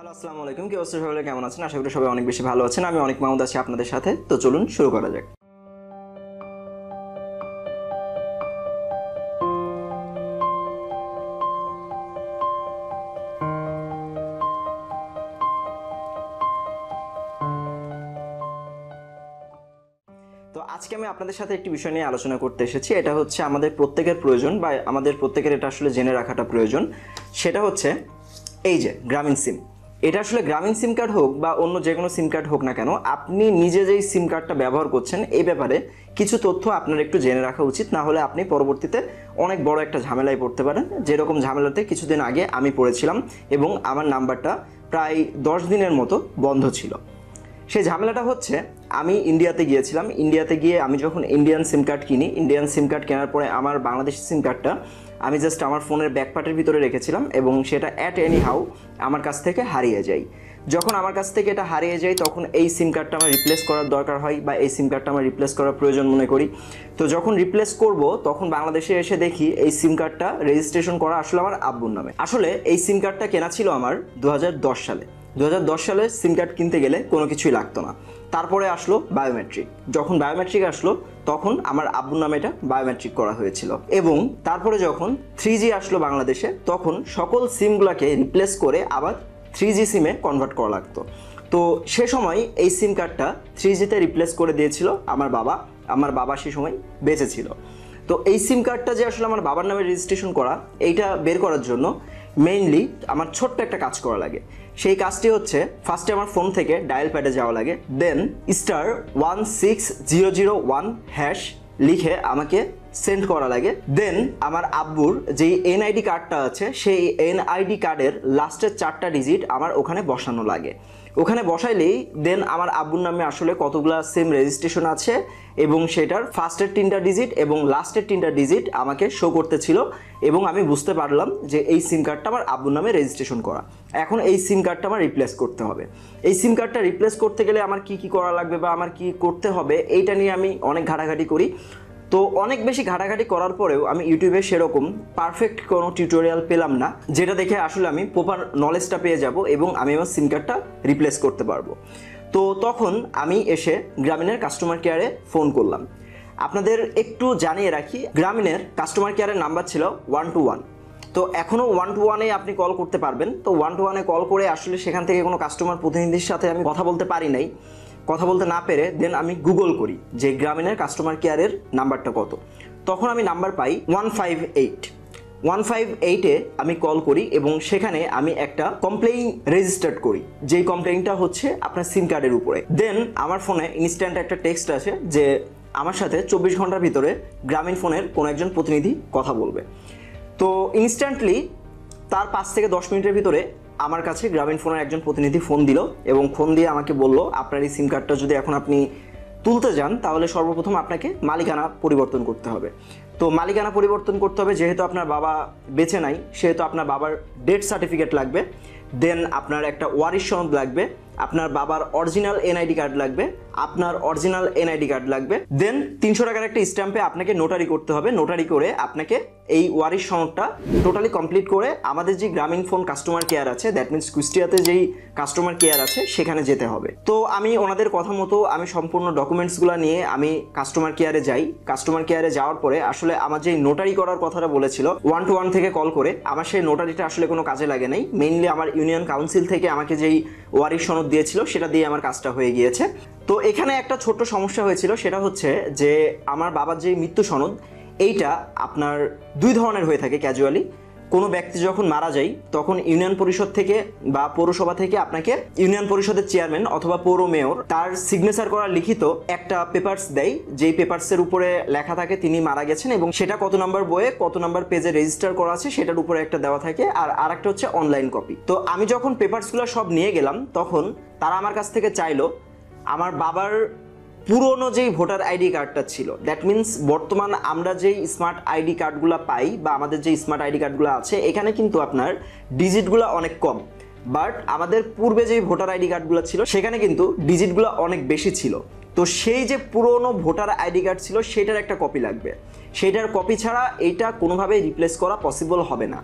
Hello আসসালামু আলাইকুম, কি অবস্থা সবাই কেমন আছেন? আশা করি সবাই অনেক বেশি ভালো আছেন। আমি অনিক মাহমুদ আছি আপনাদের সাথে। তো চলুন শুরু করা যাক। তো আজকে আমি আপনাদের সাথে একটি বিষয় নিয়ে আলোচনা করতে এসেছি। এটা হচ্ছে আমাদের প্রত্যেকের প্রয়োজন বা আমাদের প্রত্যেকের এটা আসলে জেনে রাখাটা প্রয়োজন। সেটা হচ্ছে এই যে গ্রামীণ সিম। এটা আসলে গ্রামীণ সিম কার্ড হোক বা অন্য যে কোনো সিম কার্ড হোক না কেন, আপনি নিজে যেই সিম কার্ডটা ব্যবহার করছেন এই ব্যাপারে কিছু তথ্য আপনার একটু জেনে রাখা উচিত। না হলে আপনি পরবর্তীতে অনেক বড় একটা ঝামেলায় পড়তে পারেন, যেরকম ঝামেলাতে কিছুদিন আগে আমি পড়েছিলাম এবং আমার নাম্বারটা প্রায় 10 দিনের মতো বন্ধ ছিল। সেই ঝামেলাটা হচ্ছে, আমি ইন্ডিয়াতে গিয়েছিলাম। ইন্ডিয়াতে গিয়ে আমি যখন ইন্ডিয়ান সিম কার্ড কিনি, ইন্ডিয়ান সিম কার্ড কেনার পরে আমার বাংলাদেশি সিম কার্ডটা আমি জাস্ট আমার ফোনের ব্যাকপার্টের ভিতরে রেখেছিলাম এবং সেটা অ্যাট এনি হাউ আমার কাছ থেকে হারিয়ে যায়। যখন আমার কাছ থেকে এটা হারিয়ে যায় তখন এই সিম কার্ডটা আমার রিপ্লেস করার দরকার হয় বা এই সিম কার্ডটা আমার রিপ্লেস করার প্রয়োজন মনে করি। তো যখন রিপ্লেস করব তখন বাংলাদেশে এসে দেখি এই সিম কার্ডটা রেজিস্ট্রেশন করা আসলে আমার আব্বুর নামে। আসলে এই সিম কার্ডটা কেনা ছিল আমার 2010 সালে। 2010 সালে সিম কার্ড কিনতে গেলে কোনো কিছুই লাগতো না। তারপরে আসলো বায়োমেট্রিক। যখন বায়োমেট্রিক আসলো তখন আমার আব্বুর নামে এটা বায়োমেট্রিক করা হয়েছিল। এবং তারপরে যখন 3G আসলো বাংলাদেশে তখন সকল সিমগুলোকে রিপ্লেস করে আবার 3G সিমে কনভার্ট করা লাগতো। তো সে সময় এই সিম কার্ডটা 3Gতে রিপ্লেস করে দিয়েছিল আমার বাবা। আমার বাবা সে সময় বেঁচে ছিল। তো এই সিম কার্ডটা যে আসলে আমার বাবার নামে রেজিস্ট্রেশন করা, এইটা বের করার জন্য মেইনলি আমার ছোট্ট একটা কাজ করা লাগে। সেই কাজটি হচ্ছে, ফার্স্টে আমার ফোন থেকে ডায়াল প্যাডে যাওয়া লাগে, দেন *16001# লিখে আমাকে সেন্ড করা লাগে। দেন আমার আব্বুর যেই এনআইডি কার্ডটা আছে সেই এনআইডি কার্ডের লাস্টের 4টা ডিজিট আমার ওখানে বসানো লাগে। ওখানে বসাইলেই দেন আমার আব্বুর নামে আসলে কতগুলা সিম রেজিস্ট্রেশন আছে এবং সেটার ফার্স্টের 3টা ডিজিট এবং লাস্টের 3টা ডিজিট আমাকে শো করতেছিল এবং আমি বুঝতে পারলাম যে এই সিম কার্ডটা আমার আব্বুর নামে রেজিস্ট্রেশন করা। এখন এই সিম কার্ডটা আমার রিপ্লেস করতে হবে। এই সিম কার্ডটা রিপ্লেস করতে গেলে আমার কি করা লাগবে বা আমার কি করতে হবে এইটা নিয়ে আমি অনেক ঘাটাঘাটি করি। তো অনেক বেশি ঘাটাঘাটি করার পরেও আমি ইউটিউবে সেরকম পারফেক্ট কোনো টিউটোরিয়াল পেলাম না যেটা দেখে আসলে আমি প্রপার নলেজটা পেয়ে যাব এবং আমি আমার সিম কার্ডটা রিপ্লেস করতে পারবো। তো তখন আমি এসে গ্রামীণের কাস্টমার কেয়ারে ফোন করলাম। আপনাদের একটু জানিয়ে রাখি, গ্রামীণের কাস্টমার কেয়ারের নাম্বার ছিল 121। তো এখনও 121-এ আপনি কল করতে পারবেন। তো 121-এ কল করে আসলে সেখান থেকে কোনো কাস্টমার প্রতিনিধির সাথে আমি কথা বলতে পারি নাই। কথা বলতে না পেরে দেন আমি গুগল করি যে গ্রামীণের কাস্টমার কেয়ারের নাম্বারটা কত। তখন আমি নাম্বার পাই 158-এ আমি কল করি এবং সেখানে আমি একটা কমপ্লেইন রেজিস্টার্ড করি, যেই কমপ্লেইনটা হচ্ছে আপনার সিম কার্ডের উপরে। দেন আমার ফোনে ইনস্ট্যান্ট একটা টেক্সট আসে যে আমার সাথে 24 ঘন্টার ভিতরে গ্রামীণ ফোনের কোনো একজন প্রতিনিধি কথা বলবে। তো ইনস্ট্যান্টলি তার 5 থেকে 10 মিনিটের ভিতরে আমার কাছে গ্রামীণ ফোনের একজন প্রতিনিধি ফোন দিল এবং ফোন দিয়ে আমাকে বলল, আপনার এই সিম কার্ডটা যদি এখন আপনি তুলতে যান তাহলে সর্বপ্রথম আপনাকে মালিকানা পরিবর্তন করতে হবে। তো মালিকানা পরিবর্তন করতে হবে, যেহেতু আপনার বাবা বেঁচে নাই সেহেতু আপনার বাবার ডেথ সার্টিফিকেট লাগবে, দেন আপনার একটা ওয়ারিশ সনদ লাগবে, আপনার বাবার অরিজিনাল এনআইডি কার্ড লাগবে, আপনার অরিজিনাল এনআইডি কার্ড লাগবে, দেন 300 টাকার একটা স্ট্যাম্পে আপনাকে নোটারি করতে হবে। নোটারি করে আপনাকে এই ওয়ারিশ সনদটা টোটালি কমপ্লিট করে আমাদের যে গ্রামীণ ফোন কাস্টমার কেয়ার আছে, দ্যাট মিনস কুষ্টিয়াতে যেই কাস্টমার কেয়ার আছে সেখানে যেতে হবে। তো আমি ওনাদের কথা মতো আমি সম্পূর্ণ ডকুমেন্টসগুলো নিয়ে আমি কাস্টমার কেয়ারে যাই। কাস্টমার কেয়ারে যাওয়ার পরে আসলে আমার যে নোটারি করার কথাটা বলেছিল 121 থেকে কল করে, আমার সেই নোটারিটা আসলে কোনো কাজে লাগে নাই। মেইনলি আমার ইউনিয়ন কাউন্সিল থেকে আমাকে যেই ওয়ারিশ সনদ দিয়েছিল সেটা দিয়ে আমার কাজটা হয়ে গিয়েছে। তো এখানে একটা ছোট্ট সমস্যা হয়েছিল, সেটা হচ্ছে যে আমার বাবার যে মৃত্যু সনদ এইটা আপনার 2 ধরনের হয়ে থাকে ক্যাজুয়ালি। কোনো ব্যক্তি যখন মারা যায় তখন ইউনিয়ন পরিষদ থেকে বা পৌরসভা থেকে আপনাকে ইউনিয়ন পরিষদের চেয়ারম্যান অথবা পৌর মেয়র তার সিগনেচার করা লিখিত একটা পেপারস দেয়, যেই পেপারসের উপরে লেখা থাকে তিনি মারা গেছেন এবং সেটা কত নাম্বার বইয়ে কত নাম্বার পেজে রেজিস্টার করা আছে সেটার উপরে একটা দেওয়া থাকে, আর আরেকটা হচ্ছে অনলাইন কপি। তো আমি যখন পেপারসগুলো সব নিয়ে গেলাম তখন তারা আমার কাছ থেকে চাইলো আমার বাবার পুরনো যেই ভোটার আইডি কার্ডটা ছিল, দ্যাট মিনস বর্তমান আমরা যেই স্মার্ট আইডি কার্ডগুলো পাই বা আমাদের যে স্মার্ট আইডি কার্ডগুলো আছে এখানে কিন্তু আপনার ডিজিটগুলো অনেক কম, বাট আমাদের পূর্বে যেই ভোটার আইডি কার্ডগুলো ছিল সেখানে কিন্তু ডিজিটগুলো অনেক বেশি ছিল। তো সেই যে পুরনো ভোটার আইডি কার্ড ছিল সেটার একটা কপি লাগবে, সেটার কপি ছাড়া এইটা কোনোভাবেই রিপ্লেস করা পসিবল হবে না।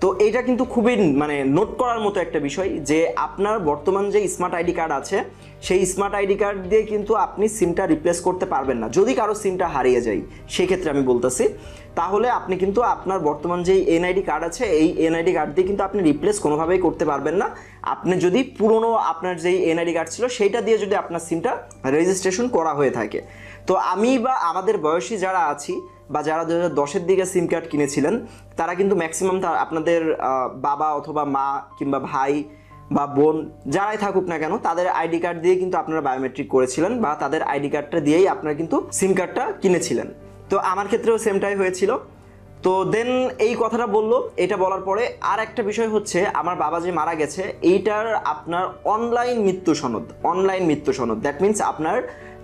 তো এইটা কিন্তু খুবই মানে নোট করার মতো একটা বিষয় যে আপনার বর্তমান যে স্মার্ট আইডি কার্ড আছে সেই স্মার্ট আইডি কার্ড দিয়ে কিন্তু আপনি সিমটা রিপ্লেস করতে পারবেন না। যদি কারো সিমটা হারিয়ে যায় সেক্ষেত্রে আমি বলতেছি, তাহলে আপনি কিন্তু আপনার বর্তমান যেই এনআইডি কার্ড আছে এই এনআইডি কার্ড দিয়ে কিন্তু আপনি রিপ্লেস কোনোভাবেই করতে পারবেন না। আপনি যদি পুরনো আপনার যেই এনআইডি কার্ড ছিল সেইটা দিয়ে যদি আপনার সিমটা রেজিস্ট্রেশন করা হয়ে থাকে। তো আমি বা আমাদের বয়সী যারা আছি বা যারা 2010-এর দিকে সিম কার্ড কিনেছিলেন তারা কিন্তু ম্যাক্সিমাম আপনাদের বাবা অথবা মা কিংবা ভাই বা বোন যারাই থাকুক না কেন তাদের আইডি কার্ড দিয়ে কিন্তু আপনারা বায়োমেট্রিক করেছিলেন বা তাদের আইডি কার্ডটা দিয়েই আপনারা কিন্তু সিম কার্ডটা কিনেছিলেন। তো আমার ক্ষেত্রেও সেমটাই হয়েছিল। তো দেন এই কথাটা বললো, এটা বলার পরে আর একটা বিষয় হচ্ছে আমার বাবা যে মারা গেছে এইটার আপনার অনলাইন মৃত্যু সনদ, দ্যাট মিনস আপনার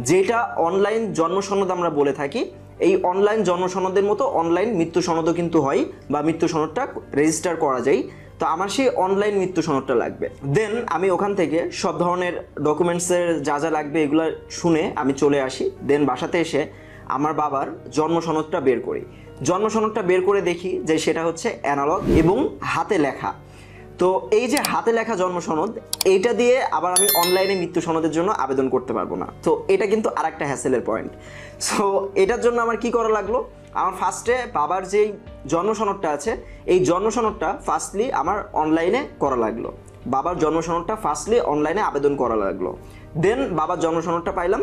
যেটা অনলাইন জন্ম সনদ আমরা বলে থাকি এই অনলাইন জন্ম সনদের মতো অনলাইন মৃত্যু সনদও কিন্তু হয় বা মৃত্যু সনদটা রেজিস্টার করা যায়। তো আমার সেই অনলাইন মৃত্যু সনদটা লাগবে। দেন আমি ওখান থেকে সব ধরনের ডকুমেন্টসের যা যা লাগবে এগুলো শুনে আমি চলে আসি। দেন বাসাতে এসে আমার বাবার জন্ম সনদটা বের করি। জন্ম সনদটা বের করে দেখি যে সেটা হচ্ছে অ্যানালগ এবং হাতে লেখা। তো এই যে হাতে লেখা জন্ম সনদ এইটা দিয়ে আবার আমি অনলাইনে মৃত্যু সনদের জন্য আবেদন করতে পারবো না। তো এটা কিন্তু আরেকটা হ্যাসেলের পয়েন্ট। সো এটার জন্য আমার কি করা লাগলো, আমার ফার্স্টে বাবার যেই জন্ম সনদটা আছে এই জন্ম সনদটা ফার্স্টলি আমার অনলাইনে করা লাগলো। বাবার জন্ম সনদটা ফার্স্টলি অনলাইনে আবেদন করা লাগলো। দেন বাবার জন্ম সনদটা পাইলাম।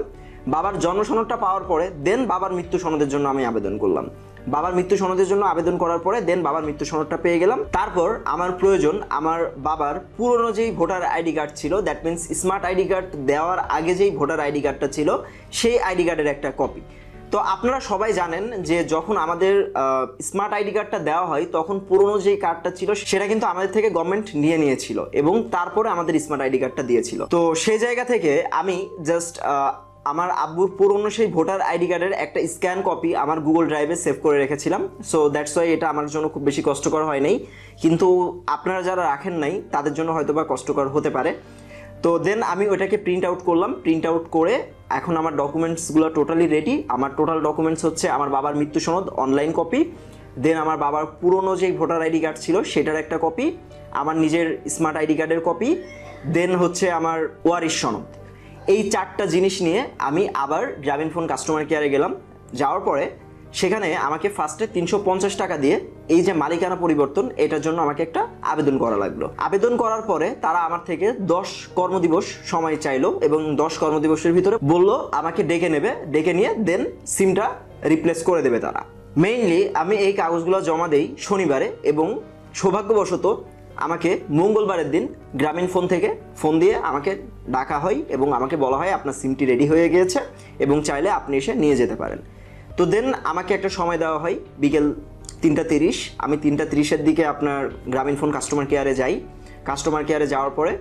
বাবার জন্ম সনদটা পাওয়ার পরে দেন বাবার মৃত্যু সনদের জন্য আমি আবেদন করলাম। বাবার মৃত্যু সনদের জন্য আবেদন করার পরে দেন বাবার মৃত্যু সনদটা পেয়ে গেলাম। তারপর আমার প্রয়োজন আমার বাবার পুরনো যেই ভোটার আইডি কার্ড ছিল, that means smart ID card দেওয়ার আগে যেই ভোটার আইডি কার্ডটা ছিল সেই আইডি কার্ডের একটা কপি। তো আপনারা সবাই জানেন যে যখন আমাদের স্মার্ট আইডি কার্ডটা দেওয়া হয় তখন পুরনো যেই কার্ডটা ছিল সেটা কিন্তু আমাদের থেকে গভর্নমেন্ট নিয়েছিল এবং তারপরে আমাদের স্মার্ট আইডি কার্ডটা দিয়েছিল। তো সেই জায়গা থেকে আমি জাস্ট আমার আব্বুর পুরনো সেই ভোটার আইডি কার্ডের একটা স্ক্যান কপি আমার গুগল ড্রাইভে সেভ করে রেখেছিলাম। সো দ্যাটস ওয়াই এটা আমার জন্য খুব বেশি কষ্টকর হয় নাই, কিন্তু আপনারা যারা রাখেন নাই তাদের জন্য হয়তো বা কষ্টকর হতে পারে। তো দেন আমি ওইটাকে প্রিন্ট আউট করলাম। প্রিন্ট আউট করে এখন আমার ডকুমেন্টসগুলো টোটালি রেডি। আমার টোটাল ডকুমেন্টস হচ্ছে আমার বাবার মৃত্যু সনদ অনলাইন কপি, দেন আমার বাবার পুরনো যেই ভোটার আইডি কার্ড ছিল সেটার একটা কপি, আমার নিজের স্মার্ট আইডি কার্ডের কপি, দেন হচ্ছে আমার ওয়ারিশ সনদ। এই 4টা জিনিস নিয়ে আমি আবার গ্রামীণ ফোন কাস্টমার কেয়ারে গেলাম। যাওয়ার পরে সেখানে আমাকে ফার্স্টে 350 টাকা দিয়ে এই যে মালিকানা পরিবর্তন এটার জন্য আমাকে একটা আবেদন করা লাগলো। আবেদন করার পরে তারা আমার থেকে 10 কর্মদিবস সময় চাইলো এবং 10 কর্মদিবসের ভিতরে বলল আমাকে ডেকে নেবে, ডেকে নিয়ে দেন সিমটা রিপ্লেস করে দেবে তারা। মেইনলি আমি এই কাগজগুলো জমা দেই শনিবারে এবং সৌভাগ্যবশত আমাকে মঙ্গলবারের দিন গ্রামীণ ফোন থেকে ফোন দিয়ে আমাকে ডাকা হয় এবং আমাকে বলা হয় আপনার সিমটি রেডি হয়ে গিয়েছে এবং চাইলে আপনি এসে নিয়ে যেতে পারেন। তো দেন আমাকে একটা সময় দেওয়া হয় বিকেল 3:30। আমি 3:30-এর দিকে আপনার গ্রামীণ ফোন কাস্টমার কেয়ারে যাই। কাস্টমার কেয়ারে যাওয়ার পরে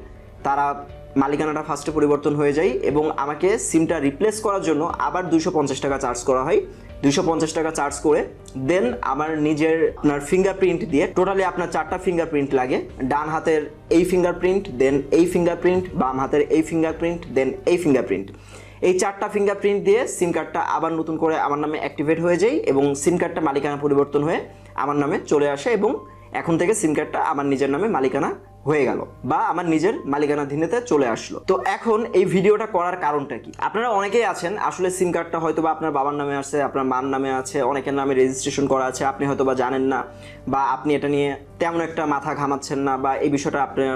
তারা মালিকানাটা ফার্স্টে পরিবর্তন হয়ে যায় এবং আমাকে সিমটা রিপ্লেস করার জন্য আবার 250 টাকা চার্জ করা হয়। 250 টাকা চার্জ করে দেন আমার নিজের আপনার ফিঙ্গারপ্রিন্ট দিয়ে টোটালি আপনার 4টা ফিঙ্গারপ্রিন্ট লাগে। ডান হাতের এই ফিঙ্গারপ্রিন্ট, দেন এই ফিঙ্গারপ্রিন্ট, বাম হাতের এই ফিঙ্গারপ্রিন্ট, দেন এই ফিঙ্গারপ্রিন্ট। এই 4টা ফিঙ্গারপ্রিন্ট দিয়ে সিম কার্ডটা আবার নতুন করে আমার নামে অ্যাক্টিভেট হয়ে যায় এবং সিম কার্ডটা মালিকানা পরিবর্তন হয়ে আমার নামে চলে আসে এবং এখন থেকে সিম কার্ডটা আমার নিজের নামে মালিকানা হয়ে গেল বা আমার নিজের মালিকানাধীনেতে চলে আসলো। তো এখন এই ভিডিওটা করার কারণটা কি, আপনারা অনেকেই আছেন আসলে সিম কার্ডটা হয়তো বা আপনার বাবার নামে আছে, আপনার মার নামে আছে, অনেকের নামে রেজিস্ট্রেশন করা আছে, আপনি হয়তো বা জানেন না বা আপনি এটা নিয়ে তেমন একটা মাথা ঘামাচ্ছেন না বা এই বিষয়টা আপনার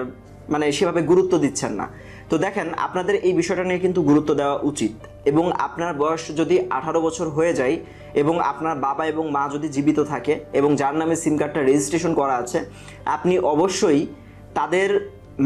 মানে সেভাবে গুরুত্ব দিচ্ছেন না। তো দেখেন আপনাদের এই বিষয়টা নিয়ে কিন্তু গুরুত্ব দেওয়া উচিত এবং আপনার বয়স যদি 18 বছর হয়ে যায় এবং আপনার বাবা এবং মা যদি জীবিত থাকে এবং যার নামে সিম কার্ডটা রেজিস্ট্রেশন করা আছে আপনি অবশ্যই তাদের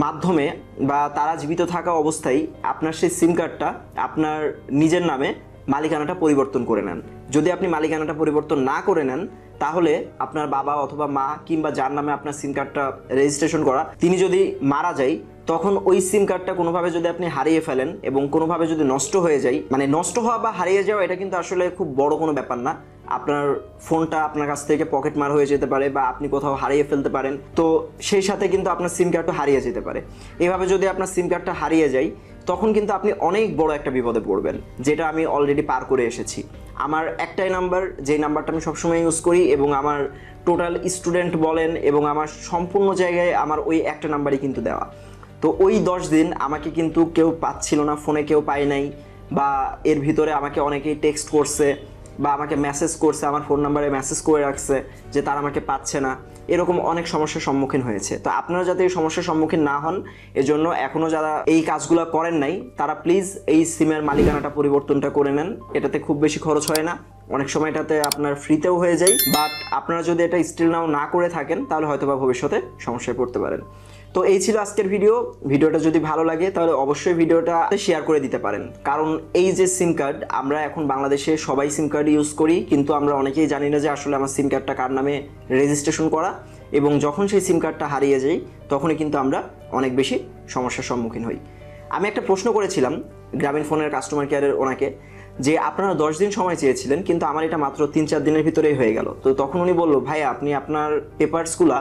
মাধ্যমে বা তারা জীবিত থাকা অবস্থায় আপনার সেই সিম কার্ডটা আপনার নিজের নামে মালিকানাটা পরিবর্তন করে নেন। যদি আপনি মালিকানাটা পরিবর্তন না করে নেন তাহলে আপনার বাবা অথবা মা কিংবা যার নামে আপনার সিম কার্ডটা রেজিস্ট্রেশন করা তিনি যদি মারা যায় তখন ওই সিম কার্ডটা কোনোভাবে যদি আপনি হারিয়ে ফেলেন এবং কোনোভাবে যদি নষ্ট হয়ে যায়, মানে নষ্ট হওয়া বা হারিয়ে যাওয়া এটা কিন্তু আসলে খুব বড় কোনো ব্যাপার না। আপনার ফোনটা আপনার কাছ থেকে পকেট মার হয়ে যেতে পারে বা আপনি কোথাও হারিয়ে ফেলতে পারেন, তো সেই সাথে কিন্তু আপনার সিম কার্ডটা হারিয়ে যেতে পারে। এভাবে যদি আপনার সিম কার্ডটা হারিয়ে যায় তখন কিন্তু আপনি অনেক বড় একটা বিপদে পড়বেন, যেটা আমি অলরেডি পার করে এসেছি। আমার একটাই নাম্বার, যেই নাম্বারটা আমি সবসময় ইউজ করি, এবং আমার টোটাল স্টুডেন্ট বলেন এবং আমার সম্পূর্ণ জায়গায় আমার ওই একটা নাম্বারই কিন্তু দেওয়া। তো ওই 10 দিন আমাকে কিন্তু কেউ পাচ্ছিল না, ফোনে কেউ পায় নাই, বা এর ভিতরে আমাকে অনেকেই টেক্সট করছে বা আমাকে মেসেজ করছে, আমার ফোন নাম্বারে মেসেজ করে রাখছে যে তারা আমাকে পাচ্ছে না। এরকম অনেক সমস্যার সম্মুখীন হয়েছে। তো আপনারা যাতে এই সমস্যার সম্মুখীন না হন, এজন্য এখনও যারা এই কাজগুলো করেন নাই তারা প্লিজ এই সিমের মালিকানাটা পরিবর্তনটা করে নেন। এটাতে খুব বেশি খরচ হয় না, অনেক সময় এটাতে আপনার ফ্রিতেও হয়ে যায়। বাট আপনারা যদি এটা স্টিল নাও না করে থাকেন তাহলে হয়তো বা ভবিষ্যতে সমস্যায় পড়তে পারেন। তো এই ছিল আজকের ভিডিওটা যদি ভালো লাগে তাহলে অবশ্যই ভিডিওটা শেয়ার করে দিতে পারেন। কারণ এই যে সিম কার্ড, আমরা এখন বাংলাদেশে সবাই সিম কার্ড ইউজ করি, কিন্তু আমরা অনেকেই জানি না যে আসলে আমার সিম কার্ডটা কার নামে রেজিস্ট্রেশন করা, এবং যখন সেই সিম কার্ডটা হারিয়ে যায় তখনই কিন্তু আমরা অনেক বেশি সমস্যার সম্মুখীন হই। আমি একটা প্রশ্ন করেছিলাম গ্রামীণ ফোনের কাস্টমার কেয়ারের ওনাকে, যে আপনারা 10 দিন সময় চেয়েছিলেন কিন্তু আমার এটা মাত্র 3-4 দিনের ভিতরেই হয়ে গেল। তো তখন উনি বলল, ভাই আপনি আপনার পেপারসগুলো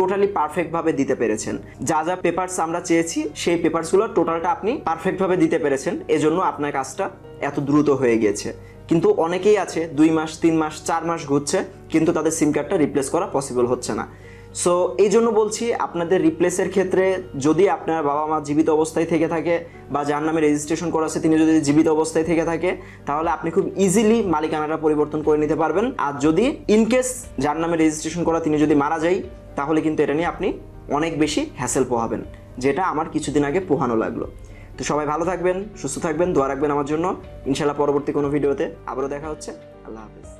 টোটালি পারফেক্টভাবে দিতে পেরেছেন, যা যা পেপারস আমরা চেয়েছি সেই পেপারসগুলো টোটালটা আপনি পারফেক্টভাবে দিতে পেরেছেন, এজন্য আপনার কাজটা এত দ্রুত হয়ে গিয়েছে। কিন্তু অনেকেই আছে 2 মাস 3 মাস 4 মাস ঘুরছে কিন্তু তাদের সিম কার্ডটা রিপ্লেস করা পসিবল হচ্ছে না। সো এই জন্য বলছি, আপনাদের রিপ্লেসের ক্ষেত্রে যদি আপনার বাবা মা জীবিত অবস্থায় থেকে থাকে বা যার নামে রেজিস্ট্রেশন করা আছে তিনি যদি জীবিত অবস্থায় থেকে থাকে, তাহলে আপনি খুব ইজিলি মালিকানাটা পরিবর্তন করে নিতে পারবেন। আর যদি ইনকেস যার নামে রেজিস্ট্রেশন করা তিনি যদি মারা যায়, তাহলে কিন্তু এটা নিয়ে আপনি অনেক বেশি হ্যাসেল পোহাবেন, যেটা আমার কিছুদিন আগে পোহানো লাগলো। তো সবাই ভালো থাকবেন, সুস্থ থাকবেন, দোয়া রাখবেন আমার জন্য। ইনশাল্লাহ পরবর্তী কোনো ভিডিওতে আবারও দেখা হচ্ছে। আল্লাহ হাফেজ।